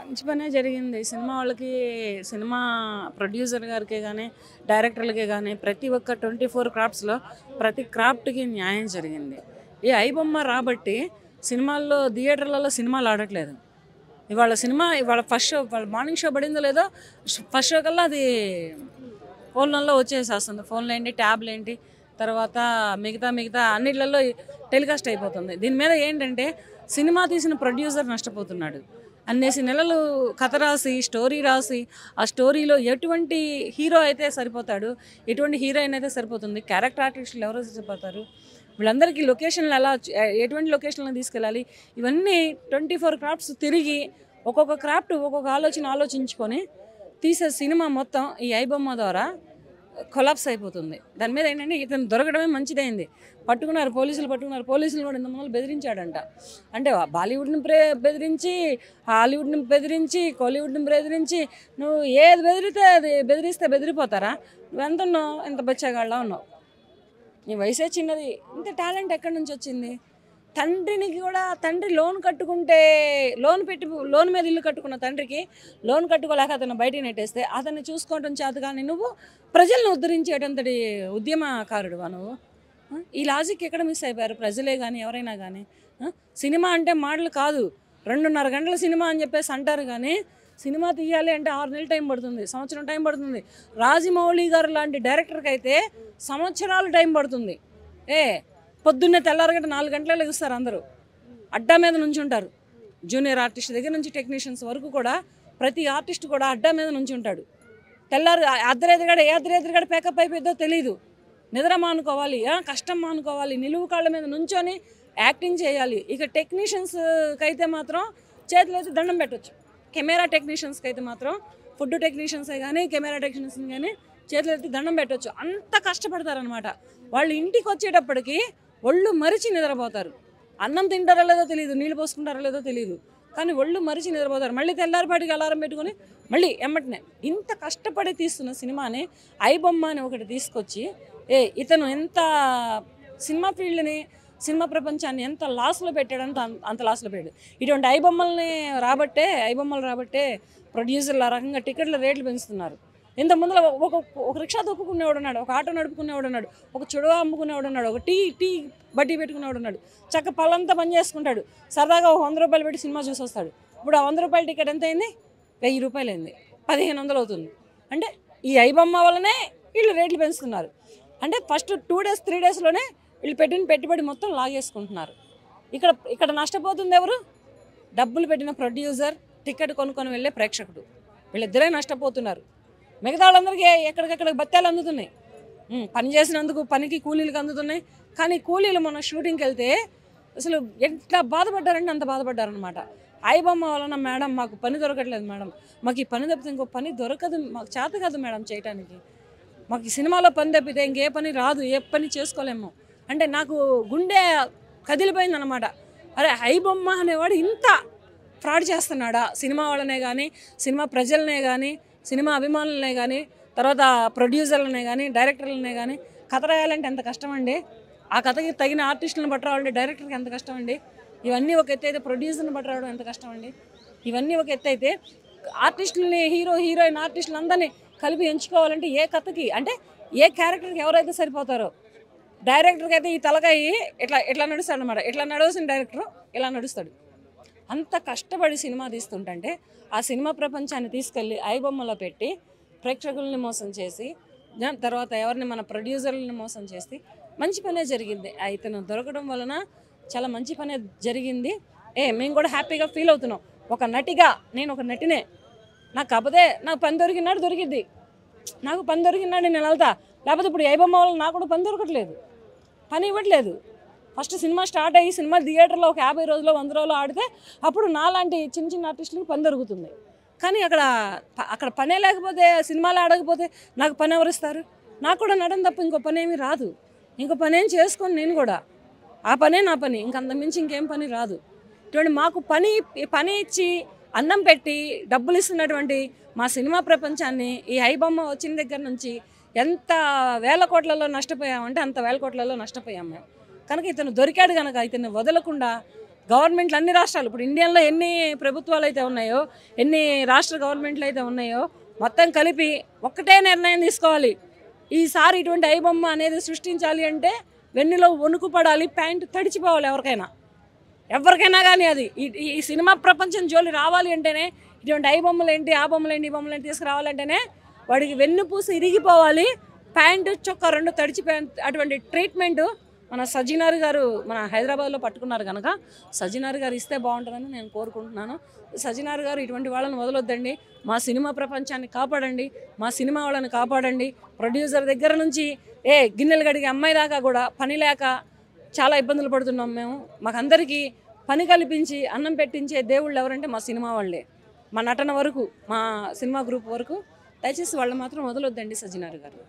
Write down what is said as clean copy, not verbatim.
మంచి పనే జరిగింది. సినిమా వాళ్ళకి, సినిమా ప్రొడ్యూసర్ గారికే గానీ, డైరెక్టర్లకే గానీ ప్రతి ఒక్క 24 క్రాఫ్ట్స్‌లో ప్రతి క్రాఫ్ట్‌కి న్యాయం జరిగింది. ఈ ఐబొమ్మ రాబట్టి సినిమాల్లో థియేటర్లలో సినిమాలు ఆడట్లేదు. ఇవాళ ఫస్ట్ షో మార్నింగ్ షో పడిందో లేదో ఫస్ట్ షో కల్లా అది ఫోన్లలో వచ్చేసేస్తుంది. ఫోన్లు ఏంటి, ట్యాబ్లు ఏంటి, తర్వాత మిగతా అన్నిట్లలో టెలికాస్ట్ అయిపోతుంది. దీని మీద ఏంటంటే సినిమా తీసిన ప్రొడ్యూసర్ నష్టపోతున్నాడు. అన్నేసి నెలలు కథ రాసి, స్టోరీ రాసి, ఆ స్టోరీలో ఎటువంటి హీరో అయితే సరిపోతాడు, ఎటువంటి హీరోయిన్ అయితే సరిపోతుంది, క్యారెక్టర్ ఆర్టిస్టులు ఎవరు సరిపోతారు, వీళ్ళందరికీ లొకేషన్లు ఎటువంటి లొకేషన్లను తీసుకెళ్ళాలి, ఇవన్నీ 24 క్రాఫ్ట్స్ తిరిగి ఒక్కొక్క క్రాఫ్ట్ ఒక్కొక్క ఆలోచించుకొని తీసే సినిమా మొత్తం ఈ ఐబొమ్మ ద్వారా కొలాప్స్ అయిపోతుంది. దాని మీద ఏంటంటే ఇతను దొరకడమే మంచిదైంది. పోలీసులు కూడా ఇంతమంది బెదిరించాడంట. అంటే బాలీవుడ్ని బెదిరించి, హాలీవుడ్ని బెదిరించి, కోలీవుడ్ని బెదిరించి, నువ్వు ఏది బెదిరిస్తే బెదిరిపోతారా? నువ్వెంత ఉన్నావు, ఎంత బచ్చాగాళ్ళ ఉన్నావు, నీ వయసే చిన్నది, ఇంత టాలెంట్ ఎక్కడి నుంచి వచ్చింది? తండ్రి లోన్ మీద ఇల్లు కట్టుకున్న తండ్రికి లోన్ కట్టుకోలేక అతను బయటికి నెట్టేస్తే అతన్ని చూసుకోవడం చేత కానీ నువ్వు ప్రజలను ఉద్ధరించేటంతటి ఉద్యమకారుడు నువ్వు. ఈ లాజిక్ ఎక్కడ మిస్ అయిపోయారు ప్రజలే కానీ ఎవరైనా కానీ? సినిమా అంటే మాటలు కాదు, 2.5 గంటల సినిమా అని చెప్పేసి అంటారు. కానీ సినిమా తీయాలి అంటే 6 నెలలు టైం పడుతుంది, సంవత్సరం టైం పడుతుంది. రాజమౌళి గారు లాంటి డైరెక్టర్కి అయితే సంవత్సరాలు టైం పడుతుంది. పొద్దున్నే తెల్లారగంట 4 గంటలకు లెగుస్తారు, అందరూ అడ్డా మీద నుంచి ఉంటారు. జూనియర్ ఆర్టిస్ట్ దగ్గర నుంచి టెక్నీషియన్స్ వరకు కూడా ప్రతి ఆర్టిస్ట్ కూడా అడ్డా మీద నుంచి ఉంటాడు. తెల్లారు అర్ధరేతిగడ పేకప్ అయిపోయిందో తెలియదు. నిద్ర మానుకోవాలి, కష్టం మానుకోవాలి, నిలువు కాళ్ళ మీద నుంచొని యాక్టింగ్ చేయాలి. ఇక టెక్నీషియన్స్కి అయితే మాత్రం చేతిలో అయితే దండం పెట్టవచ్చు. కెమెరా టెక్నీషియన్స్కి అయితే మాత్రం, ఫుడ్ టెక్నీషియన్సే కానీ కెమెరా టెక్నీషియన్స్ కానీ చేతిలో అయితే దండం పెట్టవచ్చు. అంత కష్టపడతారనమాట. వాళ్ళు ఇంటికి వచ్చేటప్పటికి ఒళ్ళు మరిచి నిద్రపోతారు. అన్నం తింటారో లేదో తెలియదు, నీళ్ళు పోసుకుంటారో లేదో తెలియదు, కానీ ఒళ్ళు మరిచి నిద్రపోతారు. మళ్ళీ తెల్లారిపాటికి అలారం పెట్టుకొని మళ్ళీ ఎమ్మటనే ఇంత కష్టపడి తీస్తున్న సినిమాని ఐబొమ్మ అని ఒకటి తీసుకొచ్చి ఇతను ఎంత సినిమా ఫీల్డ్ని, సినిమా ప్రపంచాన్ని ఎంత లాస్లో పెట్టాడంటే అంత లాస్లో పెట్టాడు. ఇటువంటి ఐబొమ్మలు రాబట్టే ప్రొడ్యూసర్లు ఆ రకంగా టికెట్ల రేట్లు పెంచుతున్నారు. ఇంత ముందులో ఒక రిక్షా తొక్కుకునేవాడు ఉన్నాడు, ఒక ఆటో నడుపుకునేవాడు ఉన్నాడు, ఒక చుడవ అమ్ముకునేవాడు ఉన్నాడు, ఒక టీ బడ్డీ పెట్టుకునేవాడు ఉన్నాడు. చక్క పళ్ళంతా పని చేసుకుంటాడు. సరదాగా 100 రూపాయలు పెట్టి సినిమా చూసి వస్తాడు. ఇప్పుడు ఆ 100 రూపాయల టికెట్ ఎంత అయింది? 1000 రూపాయలు అయింది, 1500 అవుతుంది. అంటే ఈ ఐబొమ్మ వల్లనే వీళ్ళు రేట్లు పెంచుతున్నారు. అంటే ఫస్ట్ 2 డేస్ 3 డేస్లోనే వీళ్ళు పెట్టిన పెట్టుబడి మొత్తం లాగేసుకుంటున్నారు. ఇక్కడ నష్టపోతుంది ఎవరు? డబ్బులు పెట్టిన ప్రొడ్యూసర్, టికెట్ కొనుక్కొని వెళ్ళే ప్రేక్షకుడు, వీళ్ళిద్దరే నష్టపోతున్నారు. మిగతా వాళ్ళందరికీ ఎక్కడికెక్కడికి బత్తాలు అందుతున్నాయి. పని చేసినందుకు పనికి కూలీలకు అందుతున్నాయి. కానీ కూలీలు మొన్న షూటింగ్కి వెళ్తే అసలు ఎట్లా బాధపడ్డారంటే అంత బాధపడ్డారనమాట. ఐబొమ్మ వలన మేడం మాకు పని దొరకట్లేదు మేడం, మాకు ఈ పని తప్పితే ఇంకో పని దొరకదు, మాకు చేత కాదు మేడం చేయటానికి, మాకు ఈ సినిమాలో పని తప్పితే ఇంకే పని రాదు, ఏ పని చేసుకోలేము అంటే నాకు గుండె కదిలిపోయిందనమాట. అరే ఐబొమ్మ అనేవాడు ఇంత ఫ్రాడ్ చేస్తున్నాడా? సినిమా వాళ్ళనే కానీ, సినిమా ప్రజలనే కానీ, సినిమా అభిమానులనే కానీ, తర్వాత ప్రొడ్యూసర్లనే కానీ, డైరెక్టర్లనే కానీ కథ రాయాలంటే ఎంత కష్టం అండి. ఆ కథకి తగిన ఆర్టిస్టులను పట్టరావాలంటే డైరెక్టర్కి ఎంత కష్టం అండి. ఇవన్నీ ఒక ఎత్తు అయితే ప్రొడ్యూసర్ని పట్టరావడం ఎంత కష్టం అండి. ఇవన్నీ ఒక ఎత్తు అయితే ఆర్టిస్టులని, హీరోయిన్ ఆర్టిస్టులు అందరినీ కలిపి ఎంచుకోవాలంటే ఏ కథకి అంటే ఏ క్యారెక్టర్కి ఎవరైతే సరిపోతారో, డైరెక్టర్కి అయితే ఈ తలకాయి ఎట్లా నడుస్తాడు అనమాట. ఎట్లా నడవసిన డైరెక్టరు ఇలా నడుస్తాడు. అంత కష్టపడి సినిమా తీస్తుంటే ఆ సినిమా ప్రపంచాన్ని తీసుకెళ్ళి ఐబొమ్మలో పెట్టి ప్రేక్షకుల్ని మోసం చేసి, తర్వాత ఎవరిని మన ప్రొడ్యూసర్లని మోసం చేసి మంచి పనే జరిగింది. ఇతను దొరకడం వలన చాలా మంచి పనే జరిగింది. మేము కూడా హ్యాపీగా ఫీల్ అవుతున్నాం. ఒక నటిగా నేను ఒక నటినే, కాకపోతే నాకు పని దొరికిద్ది, నాకు పని దొరికినాడు నేను వెళ్తా. లేకపోతే ఇప్పుడు ఐబొమ్మ వల్ల నాకు కూడా పని దొరకట్లేదు, పని ఇవ్వట్లేదు. ఫస్ట్ సినిమా స్టార్ట్ అయ్యి సినిమా థియేటర్లో ఒక 50 రోజులు 100 రోజులు ఆడితే అప్పుడు నాలాంటి చిన్న ఆర్టిస్టులకు పని దొరుకుతుంది. కానీ అక్కడ పనే లేకపోతే, సినిమాలు ఆడకపోతే నాకు పని ఎవరిస్తారు? నాకు కూడా నడడం తప్ప ఇంకో పని ఏమీ రాదు. ఇంకో పని ఏం చేసుకొని నేను కూడా ఆ పనే నా పని, ఇంకంతకుమించి ఇంకేం పని రాదు. ఇటువంటి మాకు పని ఇచ్చి అన్నం పెట్టి డబ్బులు ఇస్తున్నటువంటి మా సినిమా ప్రపంచాన్ని ఈ ఐబొమ్మ వచ్చిన దగ్గర నుంచి ఎంత వేల కోట్లలో నష్టపోయామంటే అంత వేల కోట్లలో నష్టపోయాం మేము. కనుక ఇతను దొరికాడు కనుక ఇతన్ని వదలకుండా గవర్నమెంట్లు అన్ని రాష్ట్రాలు ఇప్పుడు ఇండియాలో ఎన్ని ప్రభుత్వాలు అయితే ఉన్నాయో, ఎన్ని రాష్ట్ర గవర్నమెంట్లు అయితే ఉన్నాయో మొత్తం కలిపి ఒక్కటే నిర్ణయం తీసుకోవాలి. ఈసారి ఇటువంటి ఐబొమ్మ అనేది సృష్టించాలి అంటే వెన్నులో వణుకు పడాలి, ప్యాంటు తడిచిపోవాలి ఎవరికైనా కానీ. అది ఈ సినిమా ప్రపంచం జోలి రావాలి అంటేనే ఇటువంటి ఐబొమ్మలు ఏంటి, ఆ బొమ్మలు ఏంటి, ఈ బొమ్మలు ఏంటి తీసుకురావాలంటేనే వాడికి వెన్నుపూసి ఇరిగిపోవాలి, ప్యాంటు చొక్కా రెండు తడిచిపోయే అటువంటి ట్రీట్మెంటు మన సజ్జనార్ గారు మన హైదరాబాద్లో పట్టుకున్నారు కనుక సజ్జనార్ గారు ఇస్తే బాగుంటుందని నేను కోరుకుంటున్నాను. సజ్జనార్ గారు ఇటువంటి వాళ్ళని వదలొద్దండి, మా సినిమా ప్రపంచాన్ని కాపాడండి, మా సినిమా వాళ్ళని కాపాడండి. ప్రొడ్యూసర్ దగ్గర నుంచి గిన్నెలు కడిగే అమ్మాయి దాకా కూడా పని లేక చాలా ఇబ్బందులు పడుతున్నాం మేము. మాకందరికీ పని కల్పించి అన్నం పెట్టించే దేవుళ్ళు ఎవరంటే మా సినిమా వాళ్ళే, మా నటన వరకు, మా సినిమా గ్రూప్ వరకు. దయచేసి వాళ్ళు మాత్రం వదలొద్దండి సజ్జనార్ గారు.